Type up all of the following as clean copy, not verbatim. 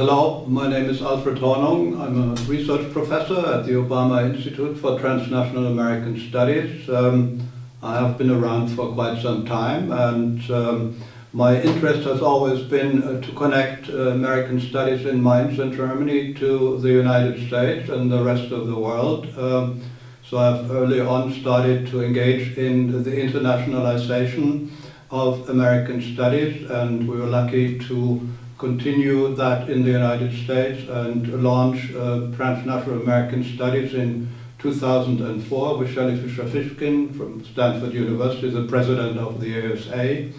Hello, my name is Alfred Hornung. I'm a research professor at the Obama Institute for Transnational American Studies. I have been around for quite some time, and my interest has always been to connect American studies in Mainz in Germany to the United States and the rest of the world. So I've early on started to engage in the internationalization of American studies, and we were lucky to continue that in the United States and launch Transnational American Studies in 2004 with Shelley Fisher-Fishkin from Stanford University, the president of the ASA.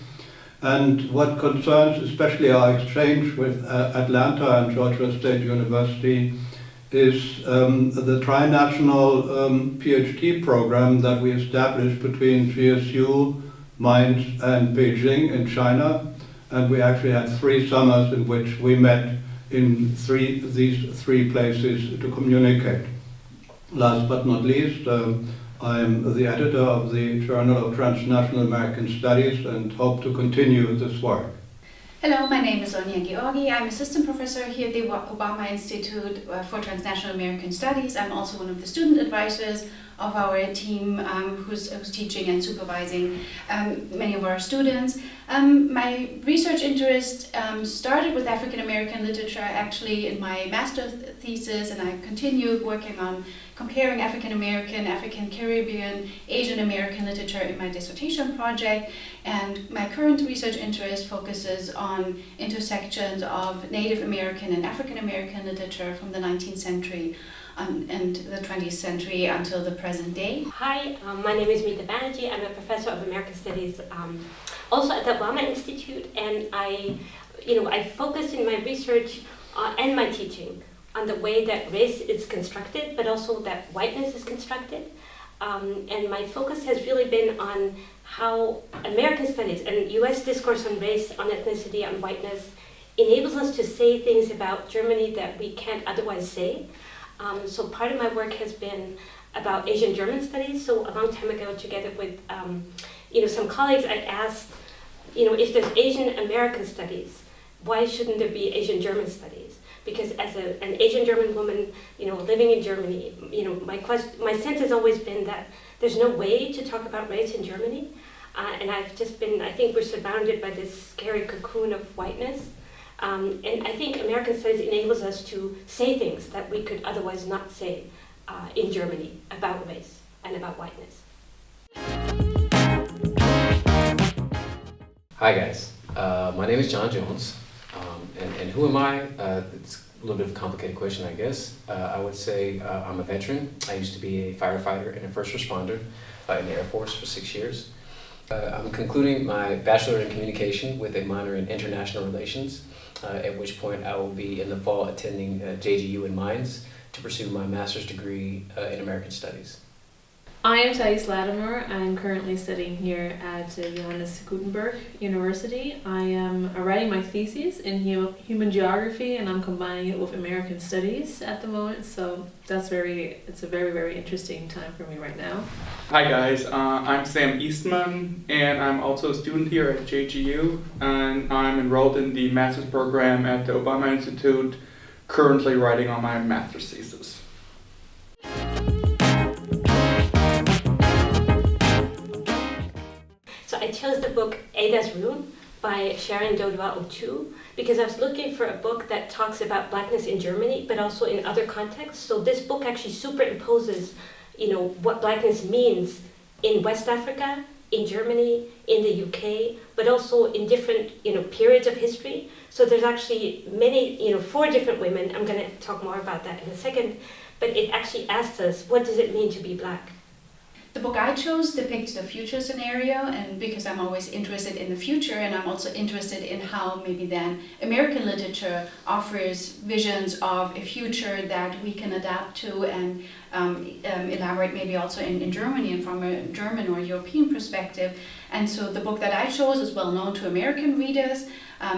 And what concerns especially our exchange with Atlanta and Georgia State University is the trinational PhD program that we established between GSU, Mainz and Beijing in China. And we actually had 3 summers in which we met in these three places to communicate. Last but not least, I am the editor of the Journal of Transnational American Studies and hope to continue this work. Hello, my name is Sonia Georgi. I'm assistant professor here at the Obama Institute for Transnational American Studies. I'm also one of the student advisors of our team who's teaching and supervising many of our students. My research interest started with African American literature actually in my master's thesis, and I continued working on comparing African American, African Caribbean, Asian American literature in my dissertation project. And my current research interest focuses on intersections of Native American and African American literature from the 19th century and the 20th century until the present day. Hi, my name is Meeta Banerjee. I'm a professor of American Studies also at the Obama Institute, and I focus in my research and my teaching on the way that race is constructed, but also that whiteness is constructed. And my focus has really been on how American studies and US discourse on race, on ethnicity, on whiteness enables us to say things about Germany that we can't otherwise say. So part of my work has been about Asian German studies. So a long time ago, together with some colleagues, I asked, if there's Asian American studies, why shouldn't there be Asian German studies? Because as an Asian German woman, living in Germany, my sense has always been that there's no way to talk about race in Germany, and I think we're surrounded by this scary cocoon of whiteness. And I think American Studies enables us to say things that we could otherwise not say in Germany about race and about whiteness. Hi guys, my name is John Jones, and who am I? It's a little bit of a complicated question, I guess. I would say I'm a veteran. I used to be a firefighter and a first responder in the Air Force for 6 years. I'm concluding my bachelor in communication with a minor in international relations, at which point I will be in the fall attending JGU in Mainz to pursue my master's degree in American Studies. I am Thais Latimer. I'm currently studying here at Johannes Gutenberg University. I am writing my thesis in human geography, and I'm combining it with American studies at the moment. So it's a very, very interesting time for me right now. Hi guys, I'm Sam Eastman, and I'm also a student here at JGU, and I'm enrolled in the master's program at the Obama Institute, currently writing on my master's thesis. I chose the book Ada's Room by Sharon Dodua Otoo because I was looking for a book that talks about blackness in Germany, but also in other contexts. So this book actually superimposes, what blackness means in West Africa, in Germany, in the UK, but also in different, periods of history. So there's actually many, 4 different women. I'm going to talk more about that in a second, but it actually asks us, what does it mean to be black? The book I chose depicts the future scenario, and because I'm always interested in the future, and I'm also interested in how maybe then American literature offers visions of a future that we can adapt to and elaborate maybe also in Germany and from a German or European perspective. And so the book that I chose is well known to American readers.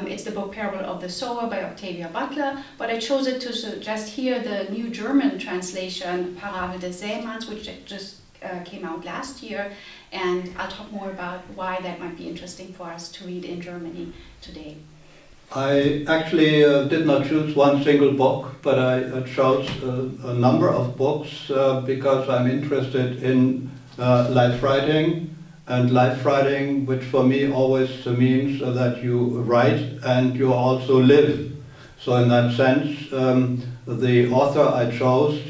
It's the book Parable of the Sower by Octavia Butler, but I chose it to suggest here the new German translation, Parabel des Seemanns, which just came out last year, and I'll talk more about why that might be interesting for us to read in Germany today. I actually did not choose one single book, but I chose a number of books because I'm interested in life writing, and life writing, which for me always means that you write and you also live. So in that sense, the author I chose,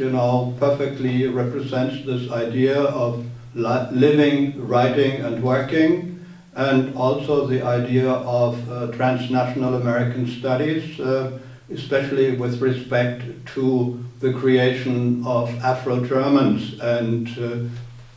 perfectly represents this idea of living, writing, and working. And also the idea of transnational American studies, especially with respect to the creation of Afro-Germans and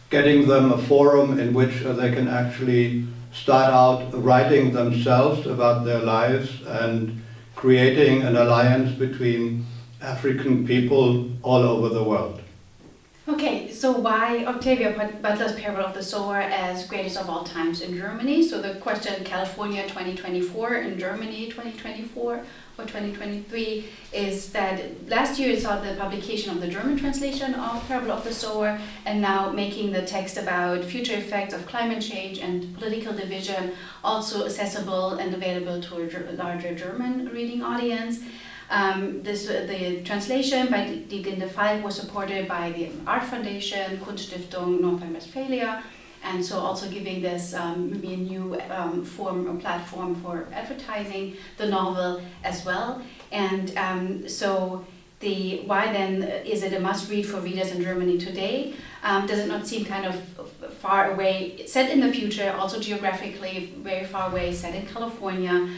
getting them a forum in which they can actually start out writing themselves about their lives and creating an alliance between African people all over the world. Okay, so why Octavia Butler's Parable of the Sower as greatest of all times in Germany? So the question, California 2024 in Germany 2024 or 2023, is that last year it saw the publication of the German translation of Parable of the Sower, and now making the text about future effects of climate change and political division also accessible and available to a larger German reading audience. The translation by Die Blinde Falk was supported by the Art Foundation, Kunststiftung North Rhine-Westphalia, and so also giving this maybe a new form or platform for advertising the novel as well. And so why then is it a must-read for readers in Germany today? Does it not seem kind of far away, set in the future, also geographically very far away, set in California,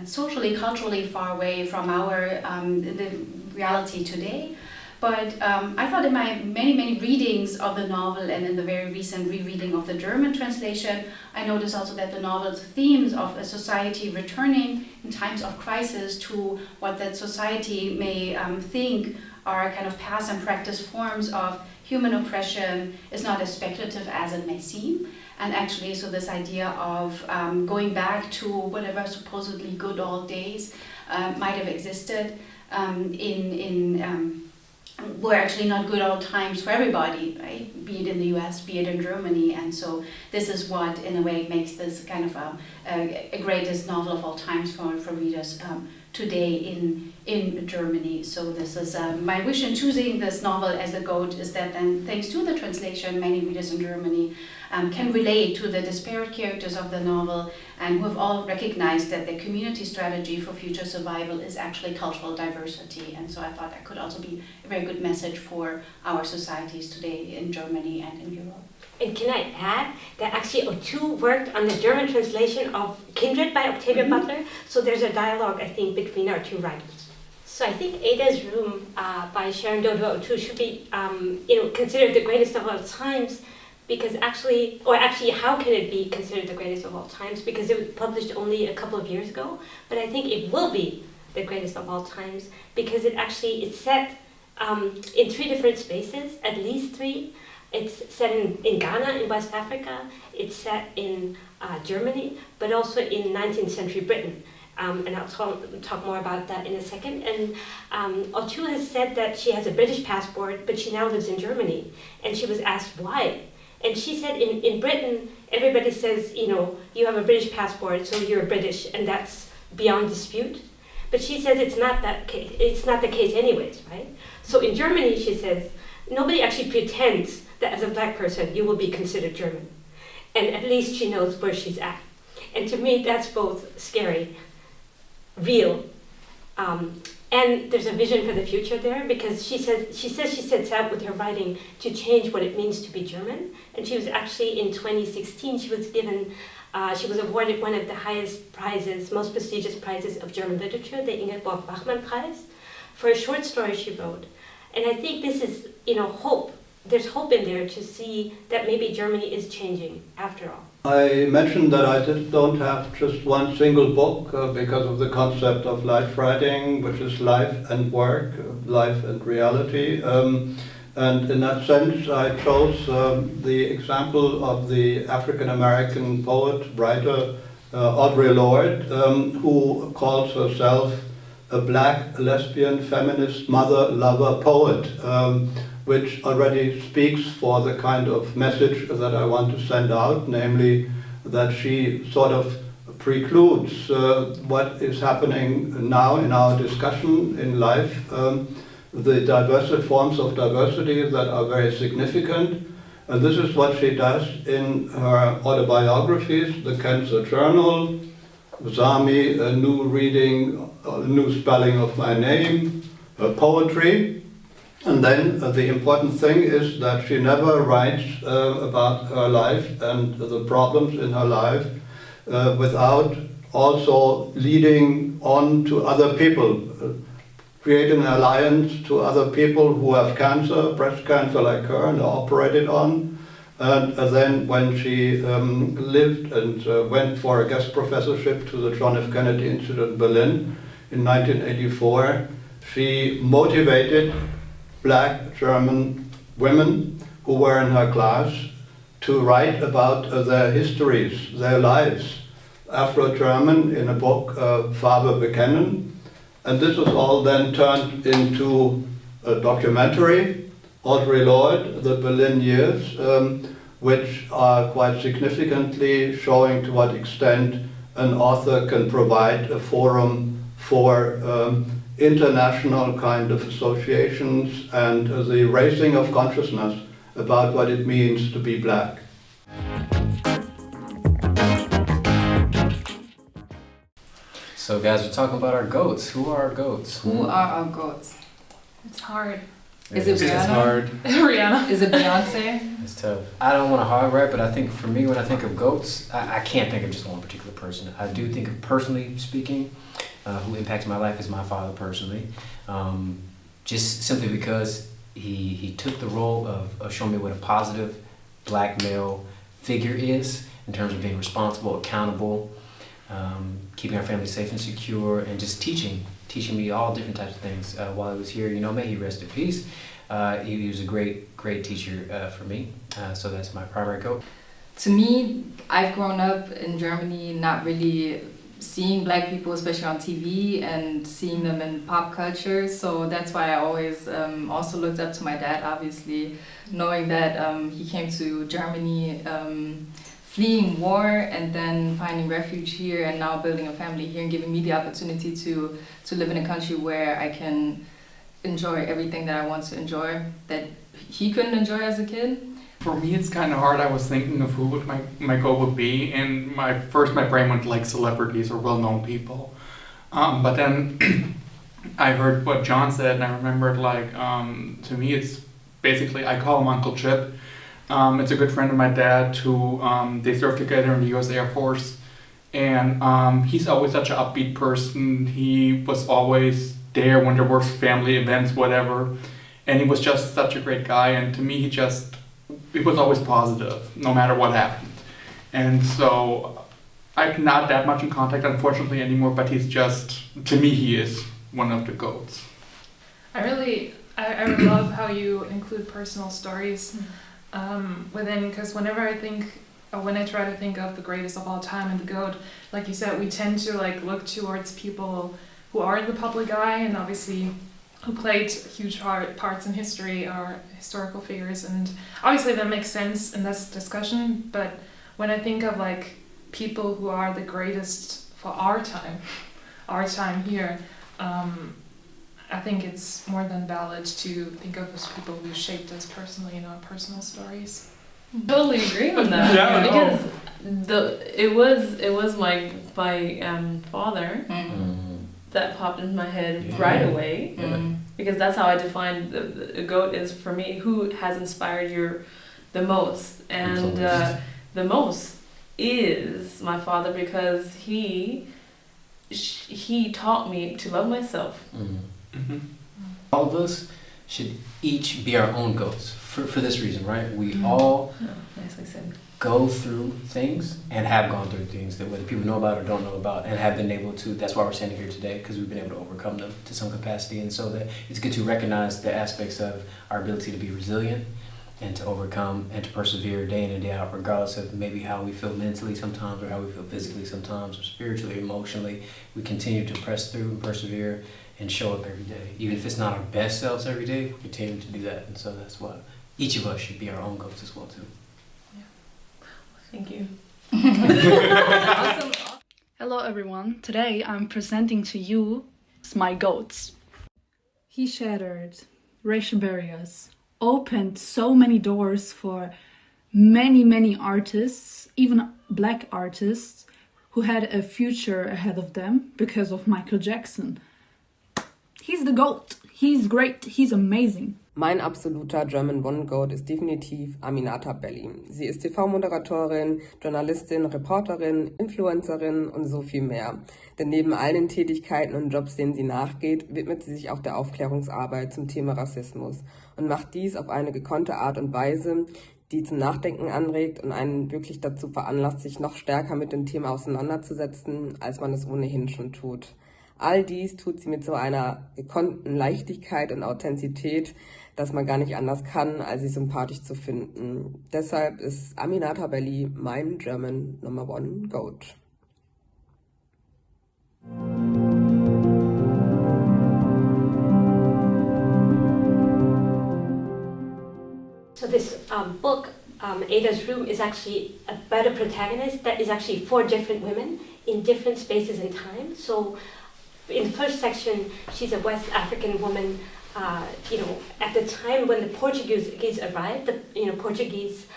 socially, culturally far away from our the reality today? But I thought in my many readings of the novel and in the very recent rereading of the German translation, I noticed also that the novel's themes of a society returning in times of crisis to what that society may think are kind of past and practice forms of human oppression is not as speculative as it may seem. And actually, so this idea of going back to whatever supposedly good old days might have existed were actually not good old times for everybody, right? Be it in the US, be it in Germany. And so this is what, in a way, makes this kind of a greatest novel of all times for readers today in Germany. So this is my wish in choosing this novel as a GOAT, is that then, thanks to the translation, many readers in Germany can relate to the disparate characters of the novel and who have all recognized that the community strategy for future survival is actually cultural diversity. And so I thought that could also be a very good message for our societies today in Germany and in Europe. And can I add that actually Otoo worked on the German translation of Kindred by Octavia Butler, so there's a dialogue, I think, between our two writers. So I think Ada's Room by Sharon Dodua Otoo should be considered the greatest of all times, because actually, how can it be considered the greatest of all times? Because it was published only a couple of years ago, but I think it will be the greatest of all times because it's set in 3 different spaces, at least 3. It's set in Ghana, in West Africa. It's set in Germany, but also in 19th century Britain. And I'll talk more about that in a second. And Otoo has said that she has a British passport, but she now lives in Germany. And she was asked why. And she said in Britain, everybody says, you have a British passport, so you're British, and that's beyond dispute. But she says it's not that case. It's not the case anyways, right? So in Germany, she says, nobody actually pretends that as a black person, you will be considered German. And at least she knows where she's at. And to me, that's both scary, real, and there's a vision for the future there, because she says she sets out with her writing to change what it means to be German. And she was actually, in 2016, she was awarded one of the highest prizes, most prestigious prizes of German literature, the Ingeborg Bachmann Prize, for a short story she wrote. And I think this is, hope. There's hope in there to see that maybe Germany is changing after all. I mentioned that I don't have just one single book because of the concept of life writing, which is life and work, life and reality. And in that sense, I chose the example of the African American poet, writer, Audre Lorde, who calls herself a black, lesbian, feminist, mother, lover, poet, which already speaks for the kind of message that I want to send out, namely that she sort of precludes what is happening now in our discussion in life, the diverse forms of diversity that are very significant. And this is what she does in her autobiographies, The Cancer Journal, Zami, a new reading, a new spelling of my name, her poetry. And then the important thing is that she never writes about her life and the problems in her life without also leading on to other people, creating an alliance to other people who have cancer, breast cancer like her, and are operated on. And then when she lived and went for a guest professorship to the John F. Kennedy Institute in Berlin in 1984, she motivated Black German women who were in her class to write about their histories, their lives. Afro-German in a book, Farbe Bekennen. And this was all then turned into a documentary, Audre Lorde, The Berlin Years, which are quite significantly showing to what extent an author can provide a forum for international kind of associations and the raising of consciousness about what it means to be Black. So guys, we're talking about our goats. Who are our goats? Who are our goats? It's hard. Is it It's Rihanna? hard. Rihanna. Is it Beyonce? It's tough. I don't want to hard rap, but I think for me, when I think of goats, I can't think of just one particular person. I do think of, personally speaking, who impacted my life is my father personally. Just simply because he took the role of showing me what a positive Black male figure is in terms of being responsible, accountable, keeping our family safe and secure, and just teaching me all different types of things while he was here. You know, may he rest in peace. He was a great teacher for me. So that's my primary goat. To me, I've grown up in Germany not really seeing Black people, especially on TV, and seeing them in pop culture. So that's why I always also looked up to my dad, obviously, knowing that he came to Germany fleeing war and then finding refuge here and now building a family here and giving me the opportunity to live in a country where I can enjoy everything that I want to enjoy that he couldn't enjoy as a kid. For me, it's kind of hard. I was thinking of who would my goal would be, and my brain went like celebrities or well-known people. But then I heard what John said, and I remembered to me, it's basically, I call him Uncle Chip. It's a good friend of my dad who they served together in the U.S. Air Force, and he's always such an upbeat person. He was always there when there were family events, whatever, and he was just such a great guy. And to me, he was always positive, no matter what happened. And so I'm not that much in contact, unfortunately, anymore. But he's just, to me, he is one of the goats. I love how you include personal stories within, because when I try to think of the greatest of all time and the GOAT, like you said, we tend to look towards people who are in the public eye and obviously who played huge parts in history or historical figures, and obviously that makes sense in this discussion. But when I think of people who are the greatest for our time here, I think it's more than valid to think of as people who shaped us personally in our personal stories. Totally agree on that. Yeah, because it was my father that popped into my head right away, because that's how I define the GOAT is for me. Who has inspired you the most? And the most is my father, because he taught me to love myself. All of us should each be our own goats for this reason, right? We all Nicely said. go through things and have gone through things that whether people know about or don't know about, and have been able to, that's why we're standing here today, because we've been able to overcome them to some capacity. And so that it's good to recognize the aspects of our ability to be resilient and to overcome and to persevere day in and day out, regardless of maybe how we feel mentally sometimes or how we feel physically sometimes or spiritually, emotionally. We continue to press through and persevere and show up every day. Even if it's not our best selves every day, we continue to do that. And so that's why each of us should be our own goats as well too. Thank you. Awesome. Hello everyone, today I'm presenting to you my goats. He shattered racial barriers, opened so many doors for many artists, even black artists, who had a future ahead of them because of Michael Jackson. He's the GOAT. He's great. He's amazing. Mein absoluter German One Goat ist definitiv Aminata Belli. Sie ist TV-Moderatorin, Journalistin, Reporterin, Influencerin und so viel mehr. Denn neben all den Tätigkeiten und Jobs, denen sie nachgeht, widmet sie sich auch der Aufklärungsarbeit zum Thema Rassismus und macht dies auf eine gekonnte Art und Weise, die zum Nachdenken anregt und einen wirklich dazu veranlasst, sich noch stärker mit dem Thema auseinanderzusetzen, als man es ohnehin schon tut. All dies tut sie mit so einer gekonnten Leichtigkeit und Authentizität, dass man gar nicht anders kann, als sie sympathisch zu finden. Deshalb ist Aminata Belli mein German Number One Goat. So this book, Ada's Room, is actually about a protagonist that is actually 4 different women in different spaces and time. So in the first section, she's a West African woman, at the time when the Portuguese arrived, the Portuguese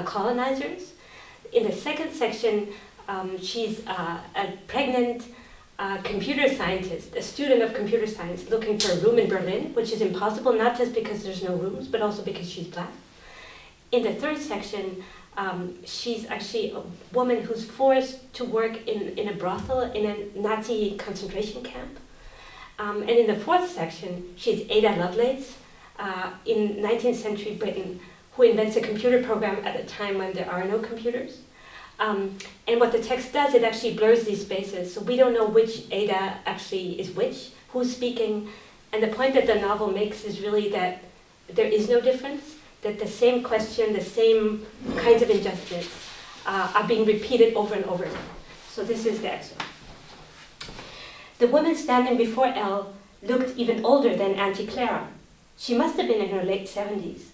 colonizers. In the second section, she's a pregnant computer scientist, a student of computer science looking for a room in Berlin, which is impossible, not just because there's no rooms, but also because she's black. In the third section, she's actually a woman who's forced to work in a brothel in a Nazi concentration camp. And in the fourth section, she's Ada Lovelace in 19th century Britain, who invents a computer program at a time when there are no computers. And what the text does, it actually blurs these spaces, so we don't know which Ada actually is which, who's speaking. And the point that the novel makes is really that there is no difference, that the same question, the same kinds of injustice are being repeated over and over again. So this is the excerpt. The woman standing before Elle looked even older than Auntie Clara. She must have been in her late 70s.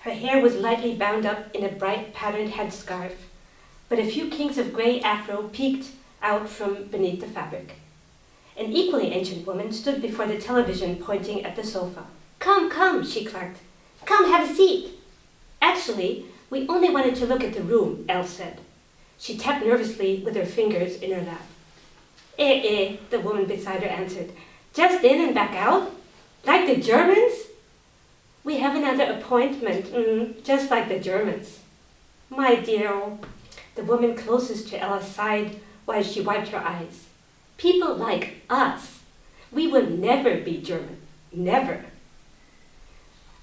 Her hair was lightly bound up in a bright patterned headscarf, but a few kinks of grey afro peeked out from beneath the fabric. An equally ancient woman stood before the television, pointing at the sofa. "Come, come," she clucked. "Come, have a seat." "Actually, we only wanted to look at the room," Elle said. She tapped nervously with her fingers in her lap. The woman beside her answered. "Just in and back out? Like the Germans?" "We have another appointment, just like the Germans." "My dear," the woman closest to Ella sighed while she wiped her eyes. "People like us, we will never be German, never."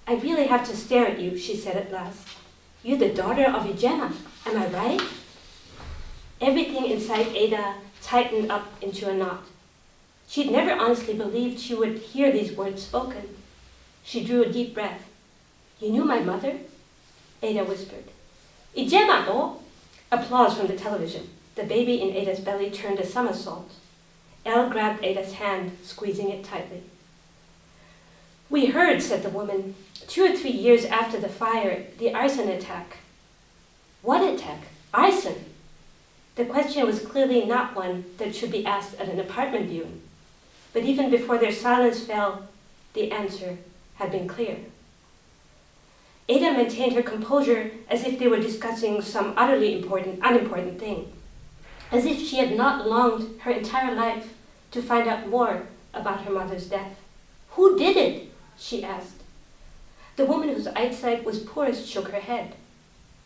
"I really have to stare at you," she said at last. "You're the daughter of Gemma, am I right?" Everything inside Ada tightened up into a knot. She'd never honestly believed she would hear these words spoken. She drew a deep breath. "You knew my mother?" Ada whispered. "Gemma, oh!" Applause from the television. The baby in Ada's belly turned a somersault. Elle grabbed Ada's hand, squeezing it tightly. "We heard," said the woman, 2 or 3 years after the fire, the arson attack." "What attack? Arson?" The question was clearly not one that should be asked at an apartment viewing. But even before their silence fell, the answer had been clear. Ada maintained her composure as if they were discussing some utterly unimportant thing, as if she had not longed her entire life to find out more about her mother's death. "Who did it?" she asked. The woman whose eyesight was poorest shook her head.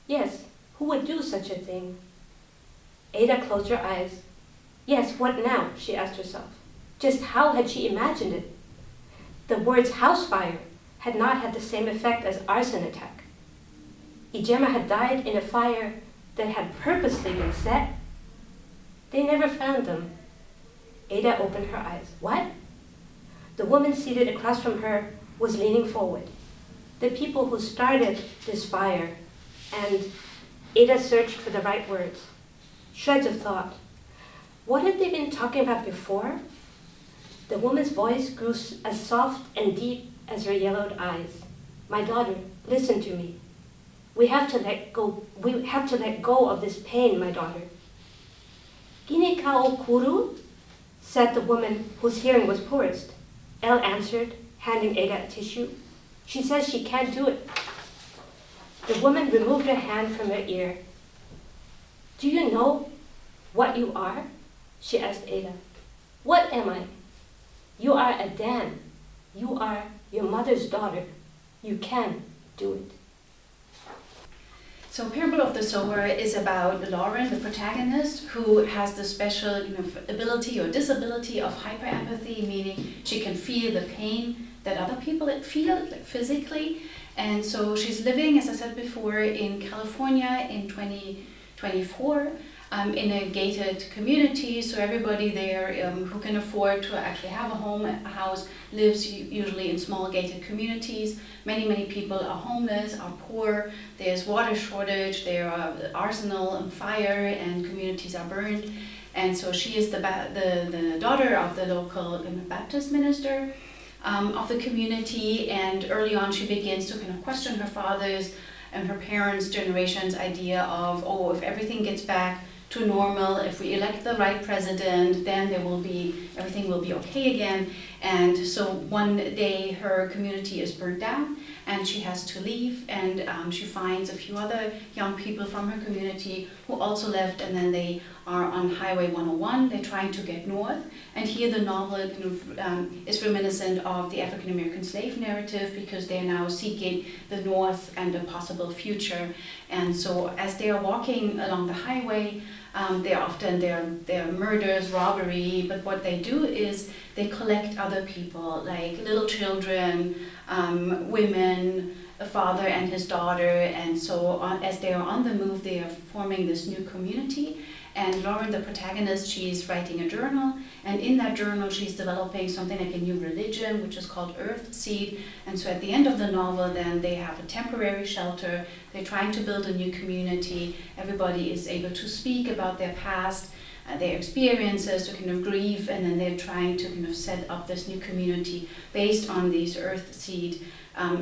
Yes, who would do such a thing? Ada closed her eyes. Yes, what now? She asked herself. Just how had she imagined it? The words house fire had not had the same effect as arson attack. Gemma had died in a fire that had purposely been set. They never found them. Ada opened her eyes. What? The woman seated across from her was leaning forward. The people who started this fire, and Ada searched for the right words. Shreds of thought. What had they been talking about before? The woman's voice grew as soft and deep as her yellowed eyes. My daughter, listen to me. We have to let go of this pain, my daughter. Gine kao kuru, said the woman whose hearing was poorest. Elle answered, handing Ada a tissue. She says she can't do it. The woman removed her hand from her ear. Do you know what you are? She asked Ada. What am I? You are a Dan. You are your mother's daughter. You can do it. So Parable of the Sower is about Lauren, the protagonist, who has the special ability or disability of hyperempathy, meaning she can feel the pain that other people feel, like physically. And so she's living, as I said before, in California in 2024 in a gated community. So everybody there who can afford to actually have a house lives usually in small gated communities. Many people are homeless, are poor. There's water shortage, there are arsenal and fire, and communities are burned. And so she is the daughter of the local Baptist minister of the community, and early on she begins to kind of question her father's and her parents' generation's idea of, oh, if everything gets back to normal, if we elect the right president, then everything will be okay again. And so one day her community is burned down and she has to leave, and she finds a few other young people from her community who also left, and then they are on Highway 101. They're trying to get north, and here the novel is reminiscent of the African American slave narrative, because they're now seeking the north and a possible future. And so as they are walking along the highway, there are murders, robbery, but what they do is they collect other people, like little children, women, a father and his daughter, and so as they are on the move, they are forming this new community. And Lauren, the protagonist, she's writing a journal, and in that journal she's developing something like a new religion, which is called Earthseed. And so at the end of the novel, then they have a temporary shelter, they're trying to build a new community, everybody is able to speak about their past, their experiences, to kind of grieve, and then they're trying to kind of set up this new community based on these Earthseed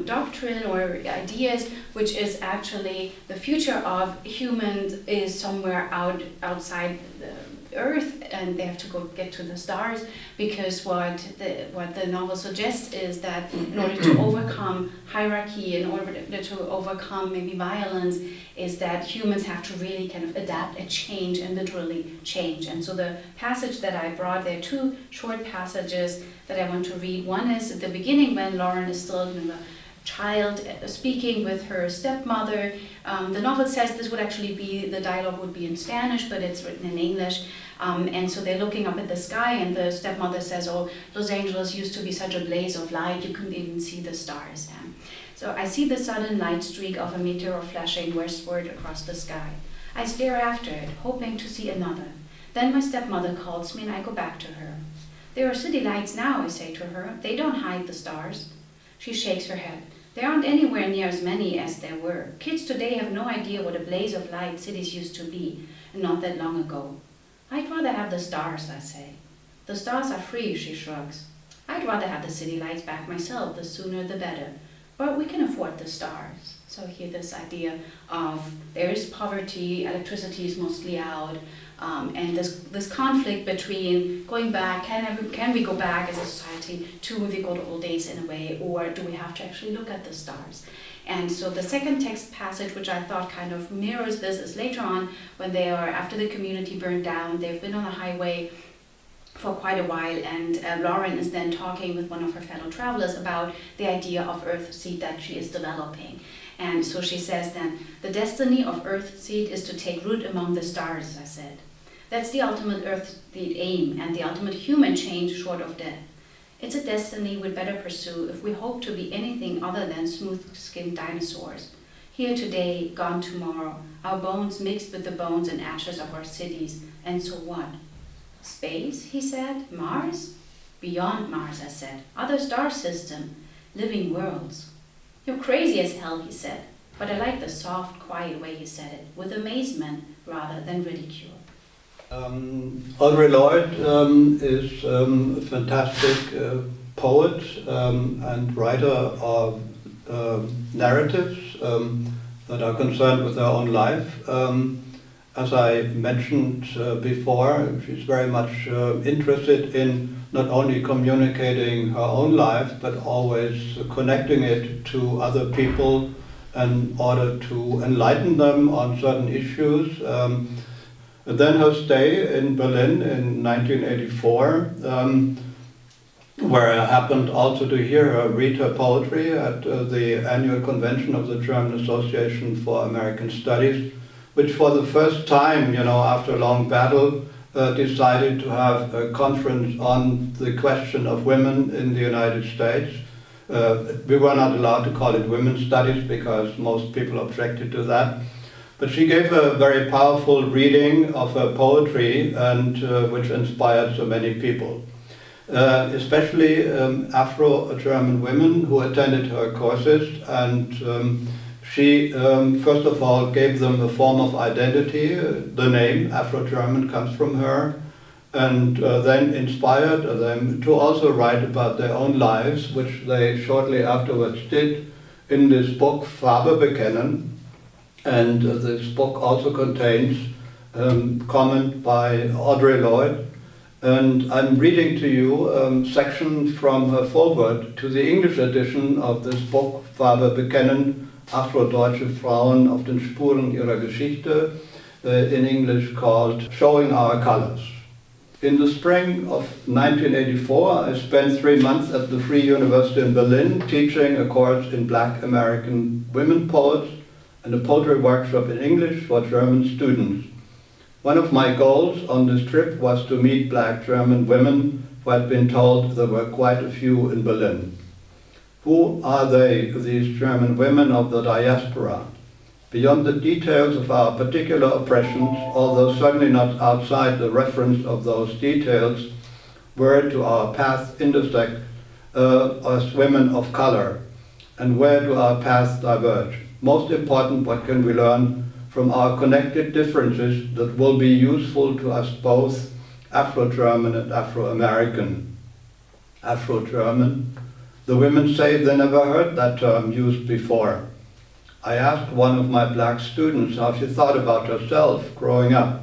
doctrine or ideas, which is actually the future of humans is somewhere outside the Earth, and they have to go get to the stars, because what the novel suggests is that in order to overcome hierarchy, in order to overcome maybe violence, is that humans have to really kind of adapt and change, and literally change. And so the passage that I brought, there are two short passages that I want to read. One is at the beginning, when Lauren is still a child speaking with her stepmother. The novel says this would actually be, the dialogue would be in Spanish, but it's written in English. And so they're looking up at the sky, and the stepmother says, oh, Los Angeles used to be such a blaze of light, you couldn't even see the stars. So I see the sudden light streak of a meteor flashing westward across the sky. I stare after it, hoping to see another. Then my stepmother calls me and I go back to her. There are city lights now, I say to her. They don't hide the stars. She shakes her head. There aren't anywhere near as many as there were. Kids today have no idea what a blaze of light cities used to be, and not that long ago. I'd rather have the stars, I say. The stars are free, she shrugs. I'd rather have the city lights back myself, the sooner the better. But we can afford the stars. So here this idea of there is poverty, electricity is mostly out, and this conflict between going back, can we go back as a society to the good old days in a way, or do we have to actually look at the stars? And so the second text passage, which I thought kind of mirrors this, is later on when they are, after the community burned down, they've been on the highway for quite a while, and Lauren is then talking with one of her fellow travelers about the idea of Earthseed that she is developing. And so she says then, the destiny of Earthseed is to take root among the stars, I said. That's the ultimate Earthseed aim, and the ultimate human change short of death. It's a destiny we'd better pursue if we hope to be anything other than smooth-skinned dinosaurs. Here today, gone tomorrow, our bones mixed with the bones and ashes of our cities, and so what? Space, he said. Mars? Beyond Mars, I said. Other star system. Living worlds. You're crazy as hell, he said. But I like the soft, quiet way he said it, with amazement rather than ridicule. Audre Lorde is a fantastic poet and writer of narratives that are concerned with her own life. as I mentioned before, she's very much interested in not only communicating her own life, but always connecting it to other people in order to enlighten them on certain issues. Then her stay in Berlin in 1984, where I happened also to hear her read her poetry at the annual convention of the German Association for American Studies, which for the first time, after a long battle, decided to have a conference on the question of women in the United States. We were not allowed to call it women's studies because most people objected to that. But she gave a very powerful reading of her poetry, and which inspired so many people. Especially Afro-German women who attended her courses, and she first of all gave them a form of identity. The name Afro-German comes from her, and then inspired them to also write about their own lives, which they shortly afterwards did in this book, Farbe bekennen. And this book also contains comment by Audre Lorde. And I'm reading to you a section from her foreword to the English edition of this book, Farbe bekennen, Afrodeutsche Frauen auf den Spuren ihrer Geschichte, in English called Showing Our Colors. In the spring of 1984, I spent 3 months at the Free University in Berlin teaching a course in Black American women poets and a poetry workshop in English for German students. One of my goals on this trip was to meet Black German women who had been told there were quite a few in Berlin. Who are they, these German women of the diaspora? Beyond the details of our particular oppressions, although certainly not outside the reference of those details, where do our paths intersect as women of color, and where do our paths diverge? Most important, what can we learn from our connected differences that will be useful to us both, Afro-German and Afro-American? Afro-German? The women say they never heard that term used before. I asked one of my black students how she thought about herself growing up.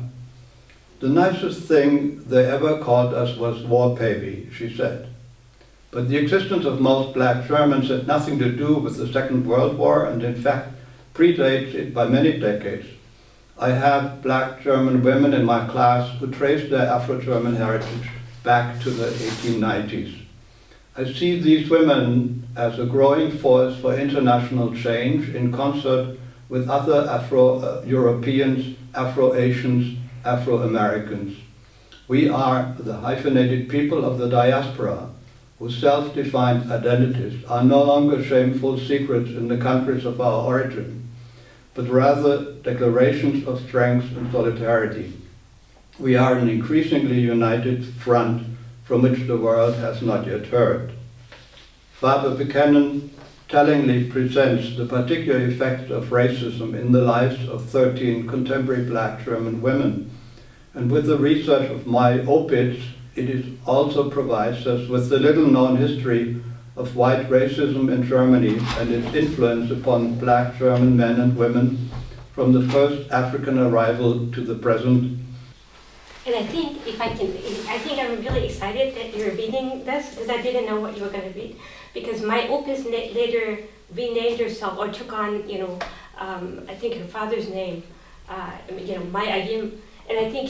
The nicest thing they ever called us was war baby, she said. But the existence of most black Germans had nothing to do with the Second World War, and in fact predates it by many decades. I have black German women in my class who trace their Afro-German heritage back to the 1890s. I see these women as a growing force for international change in concert with other Afro-Europeans, Afro-Asians, Afro-Americans. We are the hyphenated people of the diaspora, whose self-defined identities are no longer shameful secrets in the countries of our origin, but rather declarations of strength and solidarity. We are an increasingly united front from which the world has not yet heard. Farbe bekennen tellingly presents the particular effects of racism in the lives of 13 contemporary black German women. And with the research of my opids, it also provides us with the little-known history of white racism in Germany and its influence upon black German men and women from the first African arrival to the present. And I think, I think I'm really excited that you're reading this, because I didn't know what you were going to read. Because my opus later renamed herself, or took on, I think her father's name, my Ayim. And I think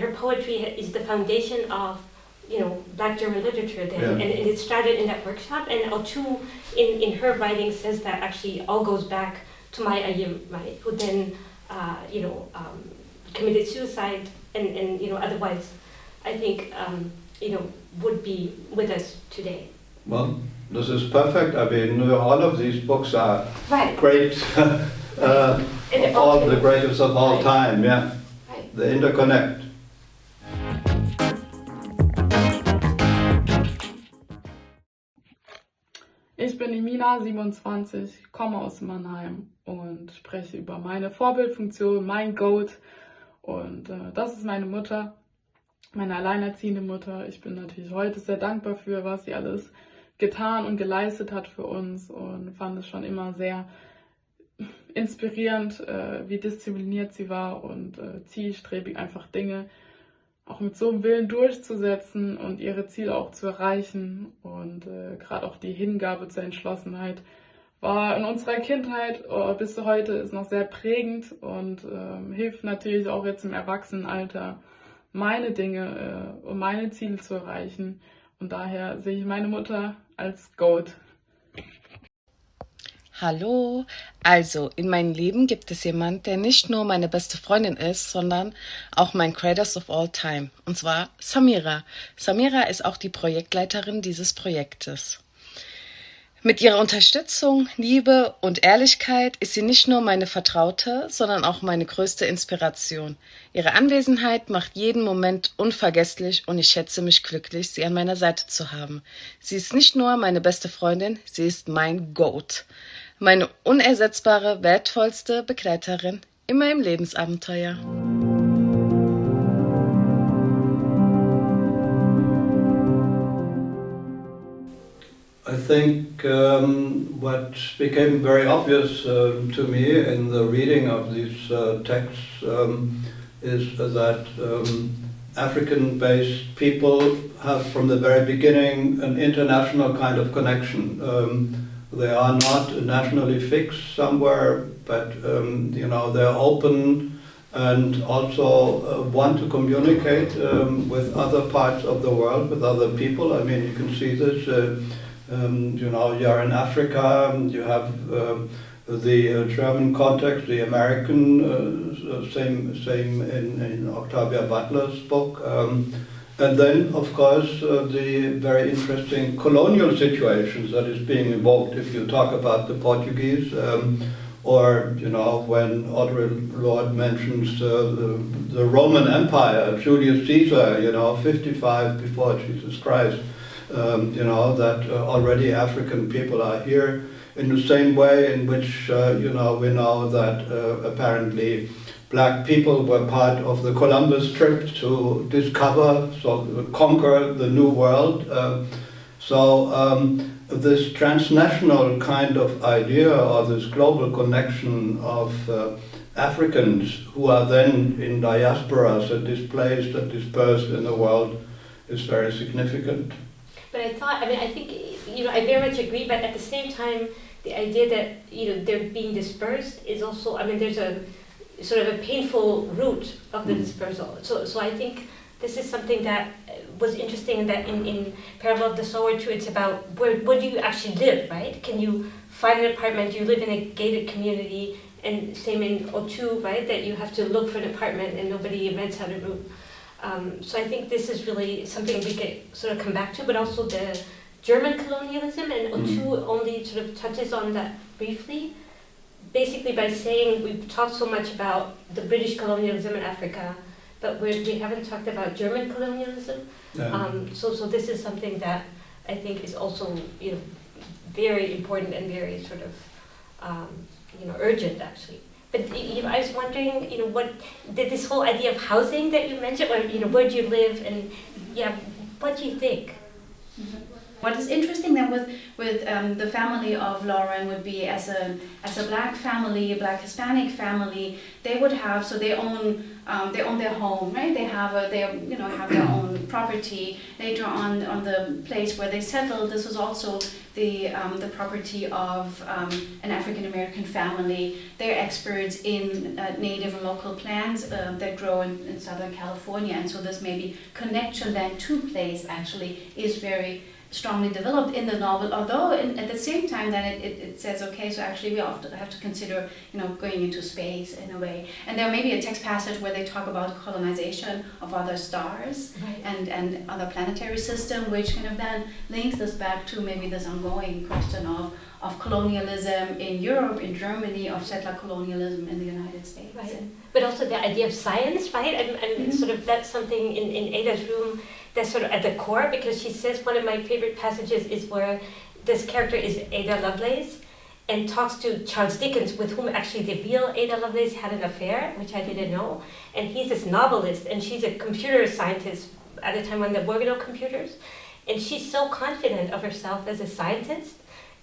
her poetry is the foundation of, Black German literature then. Yeah. And it started in that workshop. And Otoo, in her writing, says that actually all goes back to my Ayim, right? Who then, committed suicide. And otherwise, I think, would be with us today. Well, this is perfect. I mean, all of these books are great, all the greatest of all time, yeah. Right. They interconnect. Ich bin Emina, 27, komme aus Mannheim und spreche über meine Vorbildfunktion, mein Goat. Und das ist meine Mutter, meine alleinerziehende Mutter. Ich bin natürlich heute sehr dankbar für, was sie alles getan und geleistet hat für uns, und fand es schon immer sehr inspirierend, wie diszipliniert sie war und zielstrebig einfach Dinge auch mit so einem Willen durchzusetzen und ihre Ziele auch zu erreichen. Und gerade auch die Hingabe zur Entschlossenheit war in unserer Kindheit bis heute ist noch sehr prägend und hilft natürlich auch jetzt im Erwachsenenalter, meine Dinge und meine Ziele zu erreichen. Und daher sehe ich meine Mutter als GOAT. Hallo, also in meinem Leben gibt es jemanden, der nicht nur meine beste Freundin ist, sondern auch mein Greatest of all time, und zwar Samira. Samira ist auch die Projektleiterin dieses Projektes. Mit ihrer Unterstützung, Liebe und Ehrlichkeit ist sie nicht nur meine Vertraute, sondern auch meine größte Inspiration. Ihre Anwesenheit macht jeden Moment unvergesslich und ich schätze mich glücklich, sie an meiner Seite zu haben. Sie ist nicht nur meine beste Freundin, sie ist mein GOAT. Meine unersetzbare, wertvollste Begleiterin, immer im Lebensabenteuer. I think what became very obvious to me in the reading of these texts is that African-based people have from the very beginning an international kind of connection. They are not nationally fixed somewhere, but they're open and also want to communicate with other parts of the world, with other people. I mean, you can see this. You're in Africa, you have the German context, the American, same in Octavia Butler's book. And then, of course, the very interesting colonial situations that is being invoked if you talk about the Portuguese, or, when Audre Lorde mentions the Roman Empire, Julius Caesar, 55 before Jesus Christ. That already African people are here in the same way in which, we know that apparently black people were part of the Columbus trip to discover, conquer the New World. This transnational kind of idea or this global connection of Africans who are then in diasporas and displaced and dispersed in the world is very significant. But I think, I very much agree, but at the same time, the idea that, they're being dispersed is also, there's a sort of a painful root of the dispersal. So I think this is something that was interesting that in Parallel of the Sword too, it's about where do you actually live, right? Can you find an apartment? Do you live in a gated community? And same in Otoo, right? That you have to look for an apartment and nobody rents out a room. So I think this is really something we could sort of come back to, but also the German colonialism, and Otoo only sort of touches on that briefly, basically by saying we've talked so much about the British colonialism in Africa, but we haven't talked about German colonialism. Yeah. So this is something that I think is also very important and very sort of urgent actually. But I was wondering, what did this whole idea of housing that you mentioned, or where do you live, and what do you think? What is interesting then with the family of Lauren would be as a black family, a black Hispanic family, they would have, so they own their home, right? They have their own property. Later on the place where they settled, this was also the property of an African American family. They're experts in native and local plants that grow in Southern California, and so this maybe connection then to place actually is very strongly developed in the novel, although at the same time then it says, okay, so actually we often have to consider, going into space in a way. And there may be a text passage where they talk about colonization of other stars, right, and other planetary system, which kind of then links this back to maybe this ongoing question of colonialism in Europe, in Germany, of settler colonialism in the United States. Right. But also the idea of science, right? And sort of that's something in Ada's room that's sort of at the core, because she says one of my favorite passages is where this character is Ada Lovelace and talks to Charles Dickens, with whom actually the real Ada Lovelace had an affair, which I didn't know. And he's this novelist, and she's a computer scientist at a time when there were no computers. And she's so confident of herself as a scientist.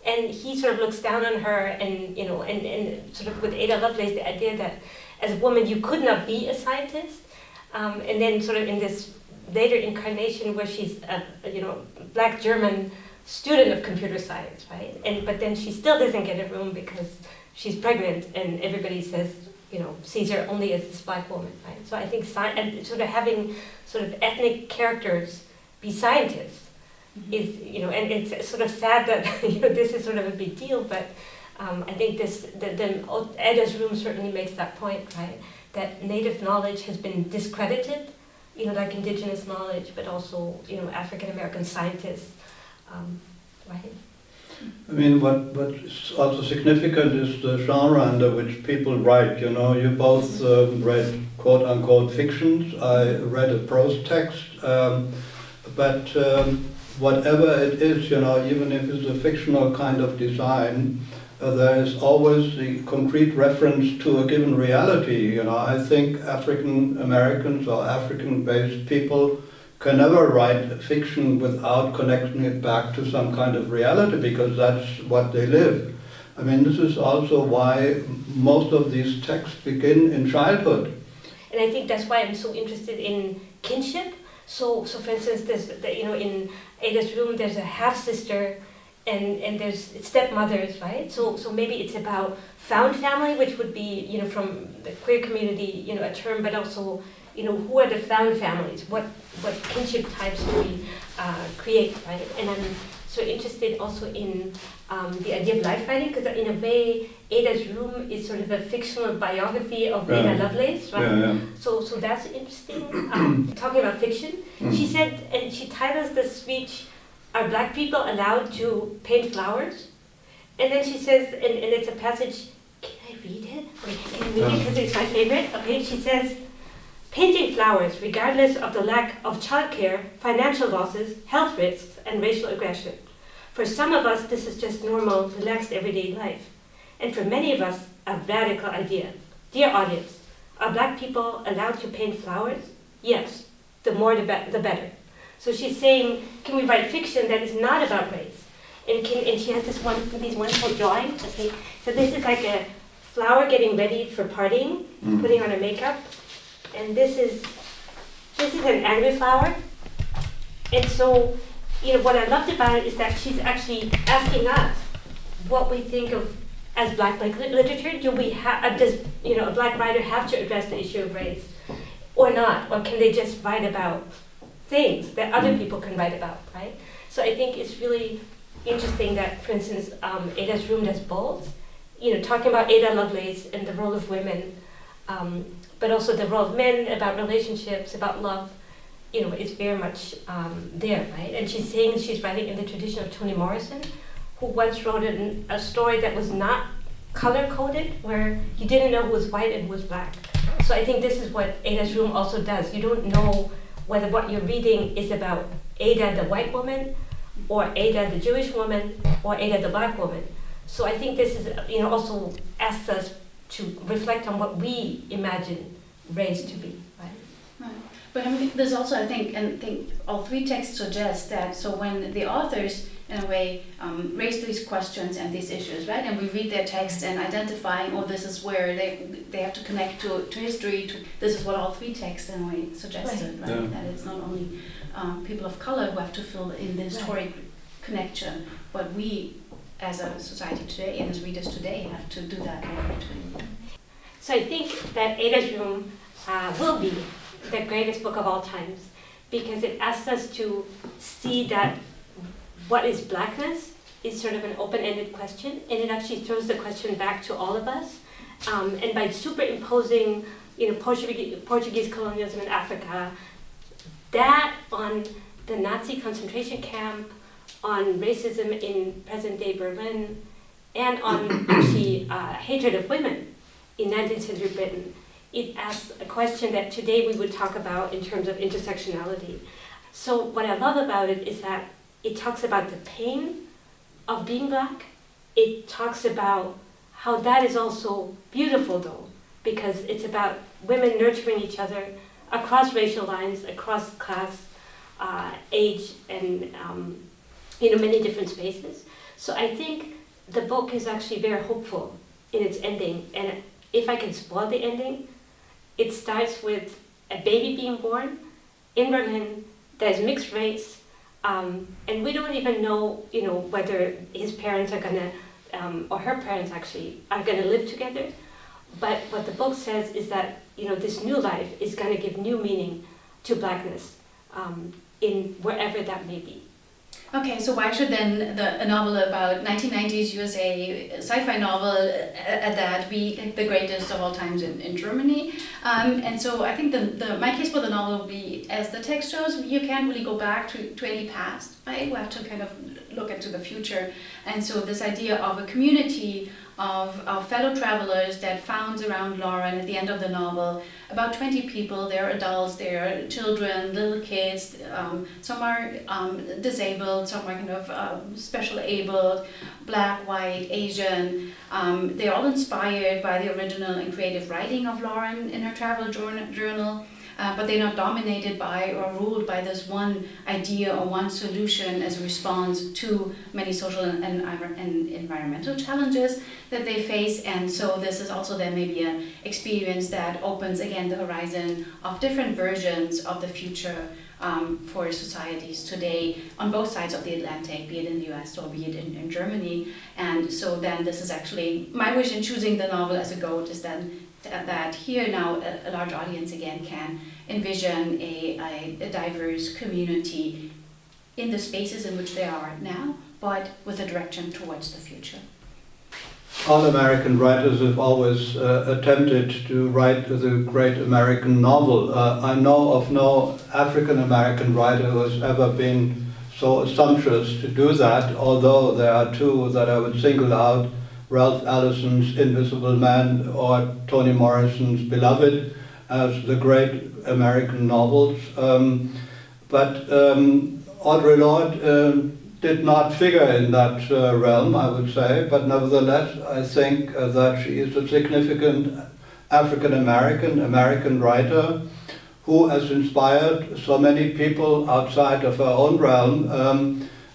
And he sort of looks down on her, and and sort of with Ada Lovelace, the idea that as a woman you could not be a scientist, and then sort of in this later incarnation where she's a black German student of computer science, right? But then she still doesn't get a room because she's pregnant, and everybody says, sees her only as this black woman, right? So I think and sort of having sort of ethnic characters be scientists is, and it's sort of sad that this is sort of a big deal, but I think Ada's room certainly makes that point, right? That native knowledge has been discredited, like indigenous knowledge, but also African American scientists, right? I mean, what's also significant is the genre under which people write. You both read quote-unquote fictions. I read a prose text, but whatever it is, even if it's a fictional kind of design, there is always the concrete reference to a given reality. I think African Americans or African-based people can never write fiction without connecting it back to some kind of reality, because that's what they live. I mean, this is also why most of these texts begin in childhood. And I think that's why I'm so interested in kinship. So for instance, there's in Ada's room, there's a half sister, and there's stepmothers, right? So maybe it's about found family, which would be from the queer community, a term, but also who are the found families? What kinship types do we create, right? And I'm so interested also in the idea of life writing, because in a way, Ada's room is sort of a fictional biography of Ada Lovelace, right? Yeah. So that's interesting. Talking about fiction, she said, and she titles the speech, "Are Black people allowed to paint flowers?" And then she says, and it's a passage, can I read it? Okay, can I read it because it's my favorite? Okay, she says, "Painting flowers, regardless of the lack of childcare, financial losses, health risks, and racial aggression. For some of us, this is just normal, relaxed everyday life. And for many of us, a radical idea. Dear audience, are Black people allowed to paint flowers? Yes, the more the better." So she's saying, can we write fiction that is not about race? And she has these wonderful drawings. Okay, so this is like a flower getting ready for partying, putting on her makeup. And this is an angry flower. And so, what I loved about it is that she's actually asking us what we think of as Black literature. Does a Black writer have to address the issue of race, or not? Or can they just write about things that other people can write about, right? So I think it's really interesting that, for instance, Ada's room does both. Talking about Ada Lovelace and the role of women, but also the role of men, about relationships, about love, is very much there, right? And she's saying she's writing in the tradition of Toni Morrison, who once wrote a story that was not color-coded, where you didn't know who was white and who was Black. So I think this is what Ada's room also does. You don't know whether what you're reading is about Ada, the white woman, or Ada, the Jewish woman, or Ada, the Black woman. So I think this is, also asks us to reflect on what we imagine race to be, right? Right. But I mean, there's also, I think all three texts suggest that, so when the authors, in a way, raise these questions and these issues, right? And we read their text and identifying, this is where they have to connect to history, this is what all three texts, in a way, suggested, right? Yeah. That it's not only people of color who have to fill in the historic connection, but we, as a society today and as readers today, have to do that work too. So I think that Ada's Room will be the greatest book of all times, because it asks us to see that what is Blackness is sort of an open-ended question, and it actually throws the question back to all of us. And by superimposing, Portuguese colonialism in Africa, that on the Nazi concentration camp, on racism in present-day Berlin, and on actually hatred of women in 19th century Britain, it asks a question that today we would talk about in terms of intersectionality. So what I love about it is that it talks about the pain of being Black. It talks about how that is also beautiful, though, because it's about women nurturing each other across racial lines, across class, age, and many different spaces. So I think the book is actually very hopeful in its ending. And if I can spoil the ending, it starts with a baby being born in Berlin that is mixed race, and we don't even know, whether his parents are gonna, or her parents actually, are gonna live together. But what the book says is that, this new life is gonna give new meaning to blackness, in wherever that may be. Okay, so why should then a novel about 1990s USA, sci-fi novel at that, be the greatest of all times in Germany? And so I think my case for the novel would be, as the text shows, you can't really go back to any past, right? We have to kind of look into the future. And so this idea of a community of fellow travelers that founds around Lauren at the end of the novel, about 20 people. They're adults, they're children, little kids, some are disabled, some are kind of special abled, black, white, Asian. They're all inspired by the original and creative writing of Lauren in her travel journal. But they're not dominated by or ruled by this one idea or one solution as a response to many social and environmental challenges that they face. And so this is also then maybe an experience that opens again the horizon of different versions of the future for societies today on both sides of the Atlantic, be it in the US or be it in Germany. And so then this is actually my wish in choosing the novel as a GOAT, is then that here now a large audience again can envision a diverse community in the spaces in which they are now, but with a direction towards the future. All American writers have always attempted to write the great American novel. I know of no African American writer who has ever been so sumptuous to do that, although there are two that I would single out: Ralph Ellison's Invisible Man or Toni Morrison's Beloved as the great American novels. But Audre Lorde did not figure in that realm, I would say, but nevertheless I think that she is a significant African-American writer who has inspired so many people outside of her own realm,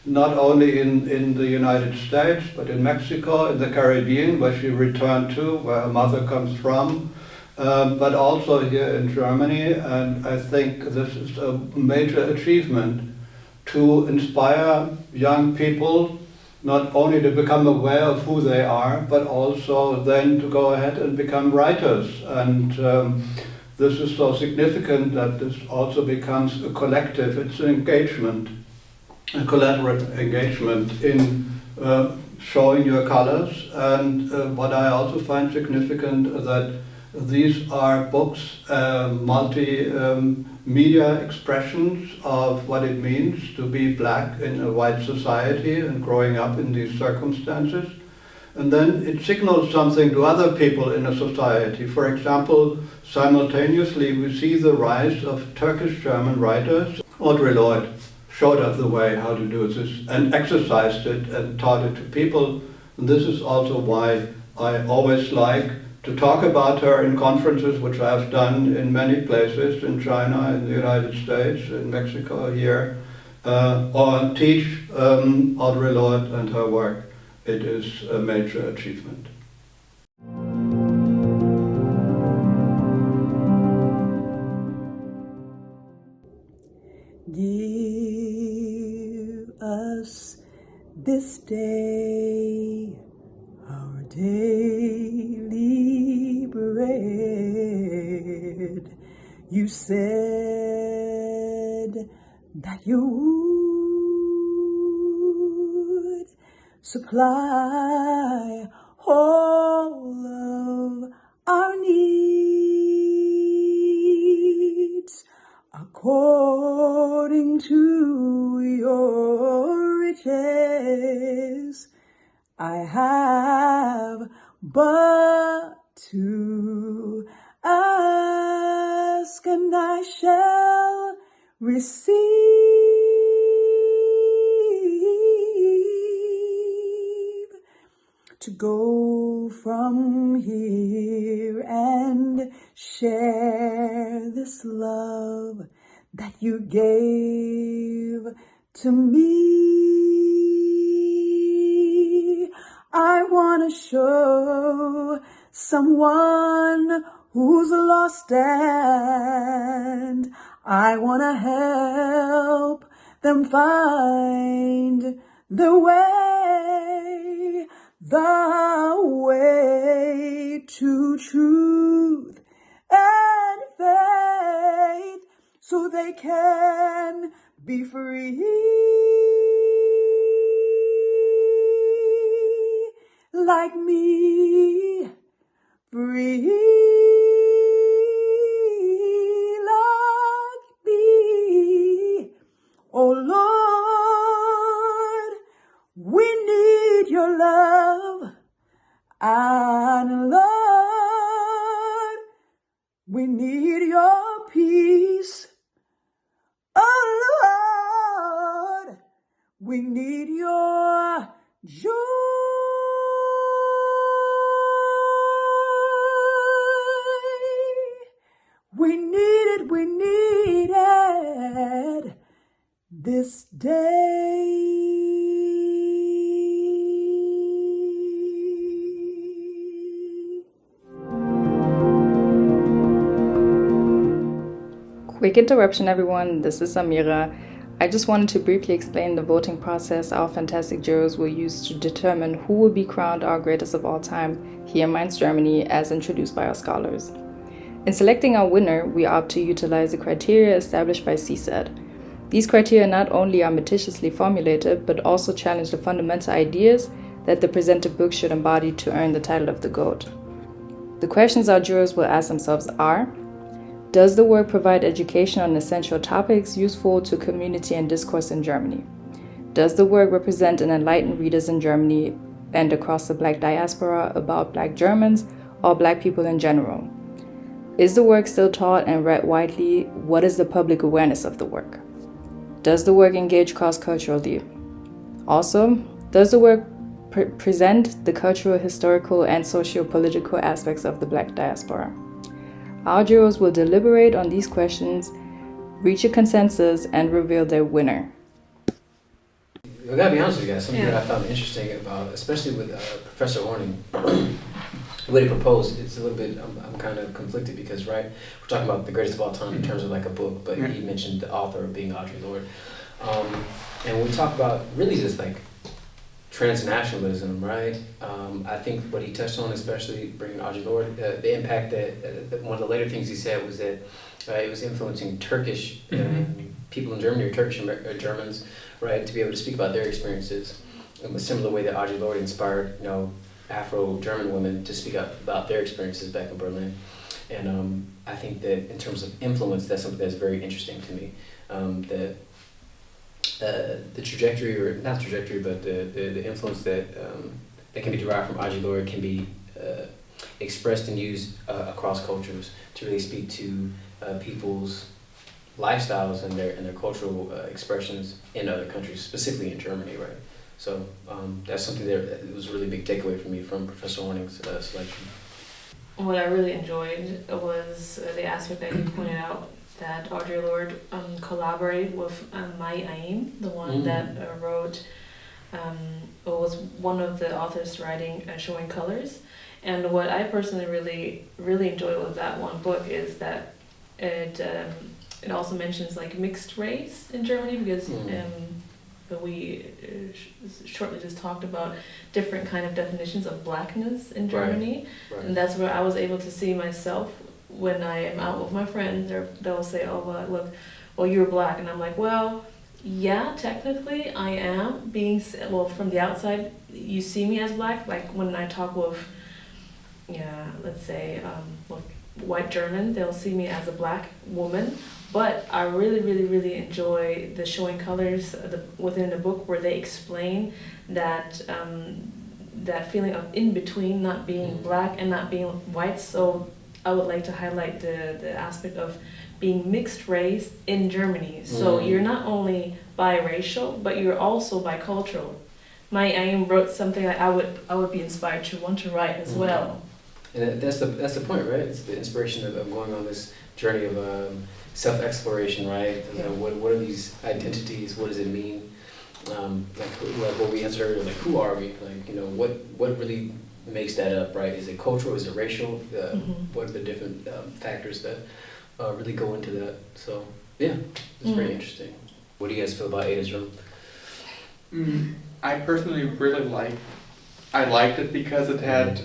not only in the United States, but in Mexico, in the Caribbean, where she returned to, where her mother comes from, but also here in Germany. And I think this is a major achievement to inspire young people not only to become aware of who they are, but also then to go ahead and become writers. And this is so significant that this also becomes a collective, it's an engagement, a collaborative engagement in showing your colors. And what I also find significant that these are books, multi-media expressions of what it means to be black in a white society and growing up in these circumstances. And then it signals something to other people in a society. For example, simultaneously we see the rise of Turkish-German writers. Audre Lorde showed us the way how to do this and exercised it and taught it to people. And this is also why I always like to talk about her in conferences, which I've done in many places, in China, in the United States, in Mexico, here, or teach Audre Lorde and her work. It is a major achievement. Give us this day our daily bread. You said that you would supply all of our needs according to your riches. I have but to ask, and I shall receive, to go from here and share this love that you gave to me. I want to show someone who's lost, and I want to help them find the way to truth and faith, so they can be free, like me, free like me. Oh Lord, we need your love, and Lord, we need your peace. Oh Lord, we need your joy. We need it this day. Quick interruption, everyone. This is Samira. I just wanted to briefly explain the voting process our fantastic jurors will use to determine who will be crowned our greatest of all time here in Mainz, Germany, as introduced by our scholars. In selecting our winner, we opt to utilize the criteria established by CSAD. These criteria not only are meticulously formulated, but also challenge the fundamental ideas that the presented book should embody to earn the title of the GOAT. The questions our jurors will ask themselves are: does the work provide education on essential topics useful to community and discourse in Germany? Does the work represent and enlighten readers in Germany and across the Black diaspora about Black Germans or Black people in general? Is the work still taught and read widely? What is the public awareness of the work? Does the work engage cross-culturally? Also, does the work present the cultural, historical, and socio-political aspects of the Black diaspora? Our jurors will deliberate on these questions, reach a consensus, and reveal their winner. I gotta be honest with you guys, something that I found interesting about, especially with Professor Horning, the way he proposed, it's a little bit, I'm kind of conflicted because, right, we're talking about the greatest of all time in terms of like a book, but he mentioned the author being Audre Lorde. And when we talk about really just like transnationalism, right? I think what he touched on, especially bringing Audre Lorde, the impact that one of the later things he said was that it was influencing Turkish people in Germany or Turkish Germans, right, to be able to speak about their experiences in a similar way that Audre Lorde inspired, Afro-German women to speak up about their experiences back in Berlin. And I think that in terms of influence, that's something that's very interesting to me. That the trajectory, or not trajectory, but the influence that can be derived from Audre Lorde can be expressed and used across cultures to really speak to people's lifestyles and their cultural expressions in other countries, specifically in Germany, right? So that's something that was a really big takeaway for me from Professor Horning's selection. What I really enjoyed was the aspect that he pointed out, that Audre Lorde collaborated with Mai Aim, the one that wrote, was one of the authors writing Showing Colors. And what I personally really enjoyed with that one book is that it also mentions like mixed race in Germany, because we shortly just talked about different kind of definitions of blackness in Germany. Right. And that's where I was able to see myself when I am out with my friends. They'll say, well, you're black. And I'm like, well, yeah, technically I am being, from the outside, you see me as black. Like when I talk with, let's say, with white Germans, they'll see me as a black woman. But I really enjoy the Showing Colors within the book, where they explain that that feeling of in between, not being black and not being white. So I would like to highlight the aspect of being mixed race in Germany. So you're not only biracial, but you're also bicultural. Mai Aim wrote something that I would be inspired to want to write as well. And that's the point, right? It's the inspiration of going on this journey of self-exploration, right? What are these identities? What does it mean? like what we answered earlier, like who are we? Like, you know, what really makes that up, right? Is it cultural? Is it racial? What are the different factors that really go into that? So yeah, it's very interesting. What do you guys feel about Ada's room? I personally really liked it because it had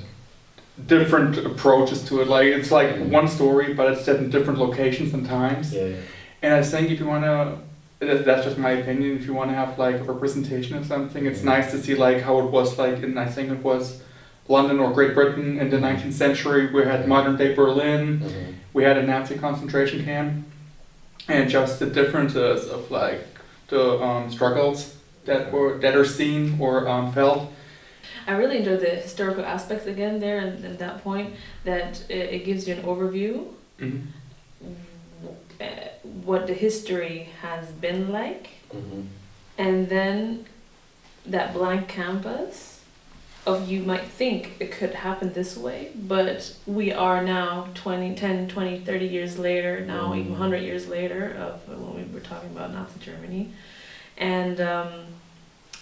different approaches to it. Like it's like one story, but it's set in different locations and times. Yeah. And I think if you want to, that's just my opinion, if you want to have like a representation of something, it's nice to see like how it was like in, I think it was London or Great Britain in the 19th century. We had modern day Berlin, we had a Nazi concentration camp, and just the differences of like the struggles that are seen or felt. I really enjoyed the historical aspects again there, and that point that it gives you an overview, what the history has been like, and then that blank canvas of you might think it could happen this way, but we are now 10, 20, 30 years later, now even 100 years later of when we were talking about Nazi Germany, and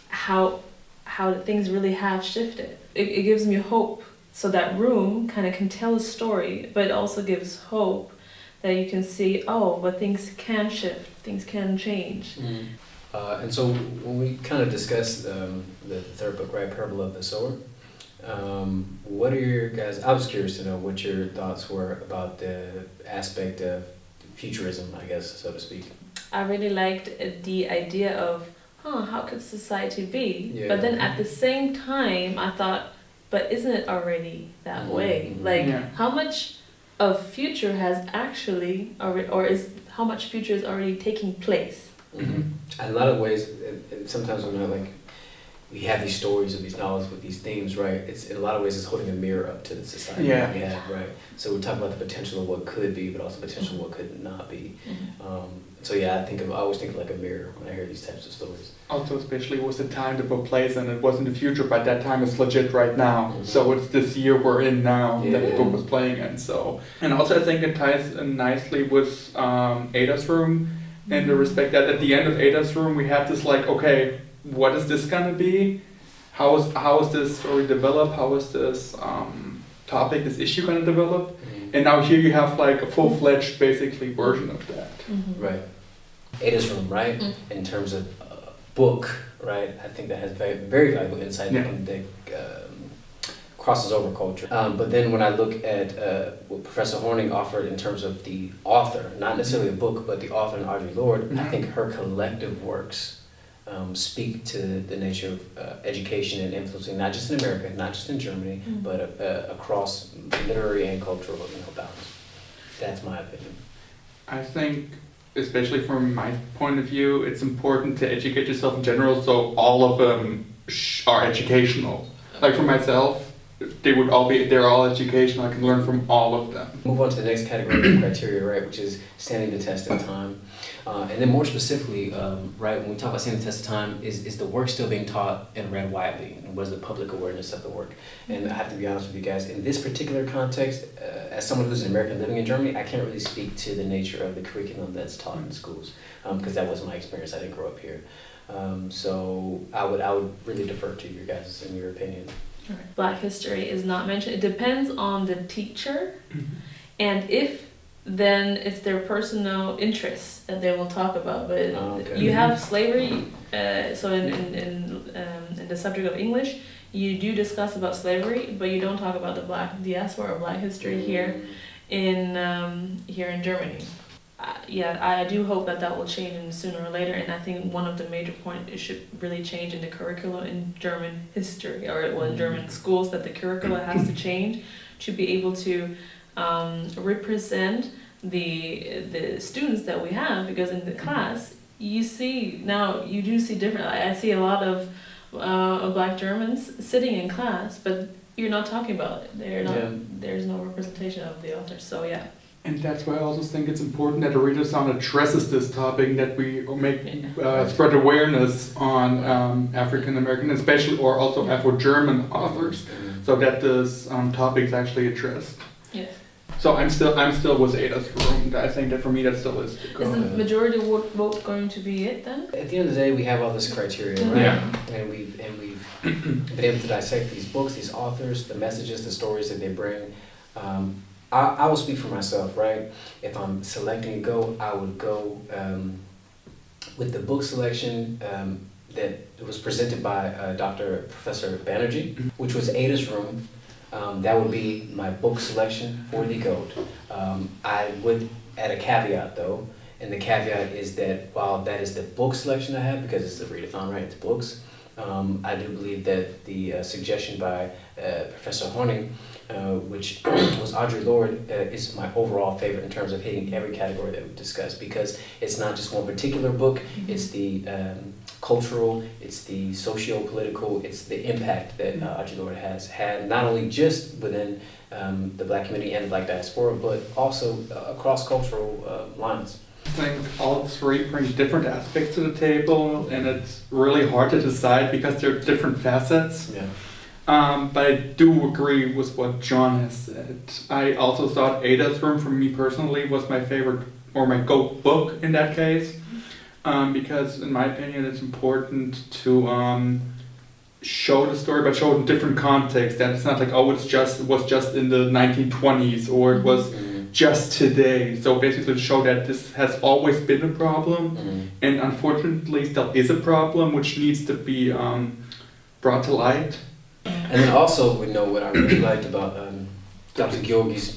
how things really have shifted. It gives me hope, so that room kind of can tell a story, but it also gives hope that you can see, but things can shift, things can change. And so when we kind of discussed the third book, right, Parable of the Sower, what are your guys, I was curious to know what your thoughts were about the aspect of futurism, I guess, so to speak. I really liked the idea of, how could society be? Yeah. But then at the same time, I thought, but isn't it already that way? Like, how much of future has actually, how much future is already taking place? In a lot of ways, and sometimes when we have these stories or these novels with these themes, right? It's in a lot of ways it's holding a mirror up to the society that we have, right? So we're talking about the potential of what could be, but also potential of what could not be. So yeah, I always think of like a mirror when I hear these types of stories. Also, especially was the time the book plays in. It was in the future, but that time is legit right now. So it's this year we're in now that the book was playing in. So, and also I think it ties in nicely with Ada's room, in the respect that at the end of Ada's room we have this like, okay, what is this gonna be? How is this story develop? How is this topic, this issue gonna develop? And now here you have like a full-fledged, basically, version of that. Right. Ada's room, right? In terms of book, right? I think that has very, very valuable insight that crosses over culture. But then when I look at what Professor Horning offered in terms of the author, not necessarily a book, but the author and Audre Lorde, I think her collective works speak to the nature of education and influencing, not just in America, not just in Germany, but across literary and cultural bounds. That's my opinion. I think, especially from my point of view, it's important to educate yourself in general, so all of them are educational. Like for myself, they're all educational. I can learn from all of them. Move on to the next category of criteria, right, which is standing the test of time. And then more specifically, right, when we talk about standing the test of time, is the work still being taught and read widely? And what is the public awareness of the work? And I have to be honest with you guys, in this particular context, as someone who's an American living in Germany, I can't really speak to the nature of the curriculum that's taught in schools, because that wasn't my experience. I didn't grow up here. So I would really defer to your guys in your opinion. Right. Black history is not mentioned. It depends on the teacher, and if then it's their personal interests that they will talk about. But you have slavery. So in the subject of English, you do discuss about slavery, but you don't talk about the Black diaspora or Black history here in Germany. I do hope that will change sooner or later, and I think one of the major points it should really change in the curriculum in German history or in German schools, that the curriculum has to change to be able to represent the students that we have, because in the class you do see different. I see a lot of Black Germans sitting in class, but you're not talking about it. There's no representation of the author. So yeah. And that's why I also think it's important that the Read-a-Thon addresses this topic, that we make spread awareness on African American, especially, or also Afro-German authors, so that this topic is actually addressed. Yes. So I'm still with Ada's room. I think that for me that still is the goal. Is the majority vote going to be it then? At the end of the day, we have all this criteria, right? Yeah. And we've been able to dissect these books, these authors, the messages, the stories that they bring. I will speak for myself, right? If I'm selecting a goat, I would go with the book selection that was presented by Professor Banerjee, which was Ada's room. That would be my book selection for the goat. I would add a caveat though, and the caveat is that while that is the book selection I have, because it's the read-a-thon, right, it's books, I do believe that the suggestion by Professor Horning, which was Audre Lorde, is my overall favorite in terms of hitting every category that we discussed, because it's not just one particular book, it's the cultural, it's the socio-political, it's the impact that Audre Lorde has had, not only just within the Black community and the Black diaspora, but also across cultural lines. I think all three bring different aspects to the table, and it's really hard to decide because they're different facets. Yeah. But I do agree with what John has said. I also thought Ada's Room, for me personally, was my favorite, or my GOAT book in that case, because in my opinion it's important to show the story, but show it in different contexts. That it's not like, oh, it was just in the 1920s, or it was just today. So basically to show that this has always been a problem, and unfortunately still is a problem, which needs to be brought to light. And then also, what I really liked about Dr. Georgi's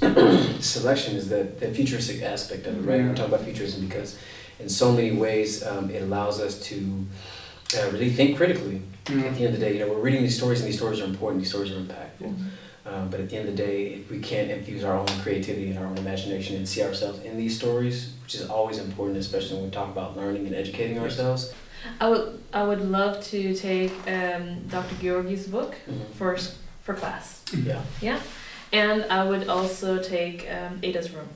selection is that the futuristic aspect of it, right? We're talking about futurism because in so many ways it allows us to really think critically. At the end of the day, we're reading these stories, and these stories are important, these stories are impactful. But at the end of the day, if we can't infuse our own creativity and our own imagination and see ourselves in these stories, which is always important, especially when we talk about learning and educating ourselves. I would love to take Dr. Georgi's book first for class. Yeah. And I would also take Ada's Room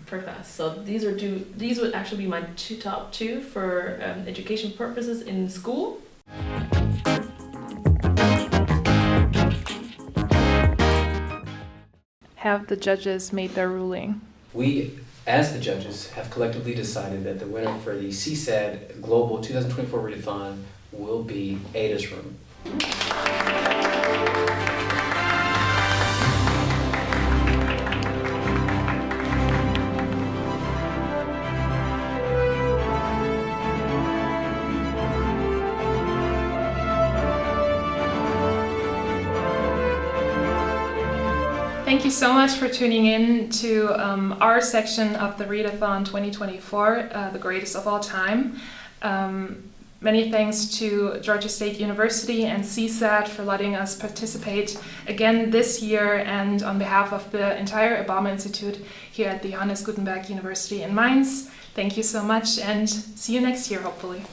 for class. So these would actually be my top two for education purposes in school. Have the judges made their ruling? We, as the judges, have collectively decided that the winner for the CSAD Global 2024 Read-a-Thon will be Ada's Room. Thank you so much for tuning in to our section of the Read-a-Thon 2024, the greatest of all time. Many thanks to Georgia State University and CSAD for letting us participate again this year, and on behalf of the entire Obama Institute here at the Johannes Gutenberg University in Mainz, thank you so much, and see you next year, hopefully.